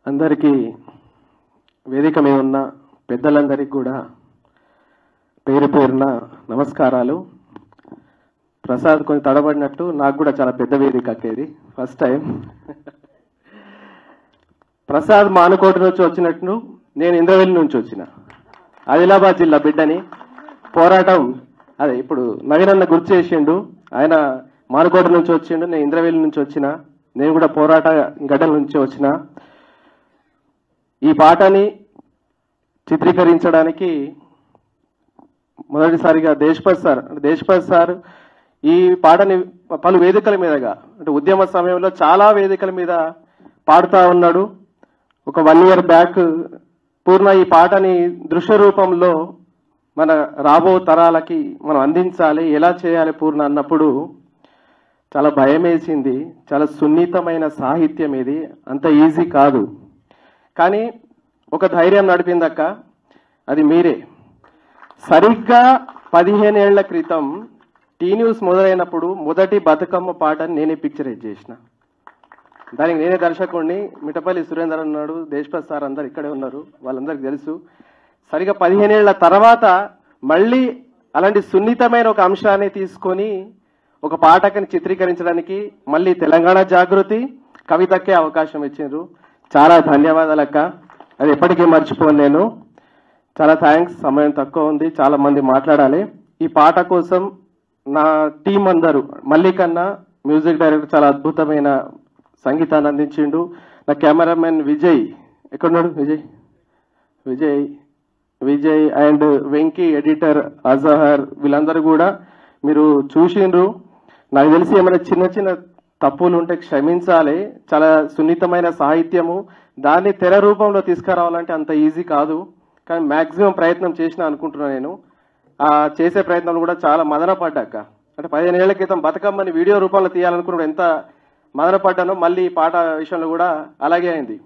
అందరికీ వేదిక మీద ఉన్న పెద్దలందరికీ కూడా పేరు పేరున నమస్కారాలు. ప్రసాద్ కొంచెం తడబడినట్టు, నాకు కూడా చాలా పెద్ద వేదిక అక్కేది ఫస్ట్ టైం. ప్రసాద్ మానుకోట నుంచి వచ్చినట్టు నేను ఇంద్రవెల్లి నుంచి వచ్చిన, ఆదిలాబాద్ జిల్లా బిడ్డని. పోరాటం అదే ఇప్పుడు నవీనన్న గుర్తు చేసిండు, ఆయన మానుకోట నుంచి వచ్చిండు, నేను ఇంద్రవెల్లి నుంచి వచ్చిన, నేను కూడా పోరాట గడ్డల నుంచి వచ్చిన. ఈ పాటని చిత్రీకరించడానికి మొదటిసారిగా దేశపతి సార్ ఈ పాటని పలు వేదికల మీదగా, అంటే ఉద్యమ సమయంలో చాలా వేదికల మీద పాడుతూ ఉన్నాడు. ఒక 1 year బ్యాక్ పూర్ణ ఈ పాటని దృశ్య రూపంలో మన రాబో తరాలకి మనం అందించాలి, ఎలా చేయాలి పూర్ణ అన్నప్పుడు చాలా భయం వేసింది. చాలా సున్నితమైన సాహిత్యం ఇది, అంత ఈజీ కాదు. కానీ ఒక ధైర్యం నడిపిందక్క, అది మీరే. సరిగ్గా 15 ఏళ్ల క్రితం టీ న్యూస్ మొదలైనప్పుడు మొదటి బతుకమ్మ పాటని నేనే పిక్చరైజ్ చేసిన. దానికి నేనే దర్శకుడిని. మిఠపల్లి సురేందర్ ఉన్నాడు, దేశపతి సార్ అందరు ఇక్కడే ఉన్నారు, వాళ్ళందరికీ తెలుసు. సరిగా 15 ఏళ్ల తర్వాత మళ్ళీ అలాంటి సున్నితమైన ఒక అంశాన్ని తీసుకొని ఒక పాటకని చిత్రీకరించడానికి మళ్ళీ తెలంగాణ జాగృతి కవితకే అవకాశం ఇచ్చిండ్రు. చాలా ధన్యవాదాలు అక్క, అది ఎప్పటికీ మర్చిపోను నేను. చాలా థ్యాంక్స్. సమయం తక్కువ ఉంది, చాలా మంది మాట్లాడాలి. ఈ పాట కోసం నా టీం అందరూ, మల్లికన్న మ్యూజిక్ డైరెక్టర్ చాలా అద్భుతమైన సంగీతాన్ని అందించిండు. నా కెమెరామెన్ విజయ్ ఎక్కడున్నాడు, విజయ్ అండ్ వెంకీ ఎడిటర్ అజహర్, వీళ్ళందరూ కూడా మీరు చూసిండ్రు. నాకు తెలిసి ఏమైనా చిన్న చిన్న తప్పులు ఉంటే క్షమించాలి. చాలా సున్నితమైన సాహిత్యము, దాన్ని తెర రూపంలో తీసుకురావాలంటే అంత ఈజీ కాదు. కానీ మ్యాక్సిమం ప్రయత్నం చేసిన అనుకుంటున్నాను నేను. ఆ చేసే ప్రయత్నంలో కూడా చాలా మదనపడ్డాక, అంటే 15 ఏళ్ల క్రితం బతుకమ్మని వీడియో రూపంలో తీయాలనుకున్నప్పుడు ఎంత మదనపడ్డానో మళ్ళీ ఈ పాట విషయంలో కూడా అలాగే అయింది.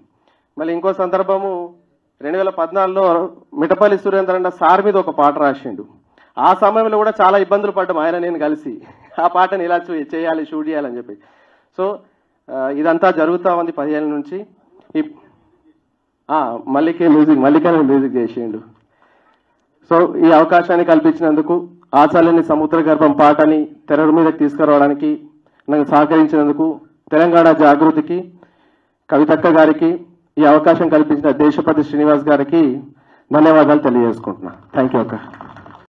మళ్ళీ ఇంకో సందర్భము 2014లో మిఠపల్లి సురేందర్ అన్న సార్ మీద ఒక పాట రాసిండు. ఆ సమయంలో కూడా చాలా ఇబ్బందులు పడ్డాం ఆయన నేను కలిసి, ఆ పాటని ఇలా చేయాలి, షూట్ చేయాలని చెప్పి. సో ఇదంతా జరుగుతూ ఉంది 10 ఏళ్ళ నుంచి. మల్లికనే మ్యూజిక్ చేసిండు. సో ఈ అవకాశాన్ని కల్పించినందుకు, ఆచార్యని సముద్ర గర్భం పాటని తెర మీద తీసుకురావడానికి నాకు సహకరించినందుకు తెలంగాణ జాగృతికి, కవితక్క గారికి, ఈ అవకాశం కల్పించిన దేశపతి శ్రీనివాస్ గారికి ధన్యవాదాలు తెలియజేసుకుంటున్నా. థ్యాంక్ యూ అక్క.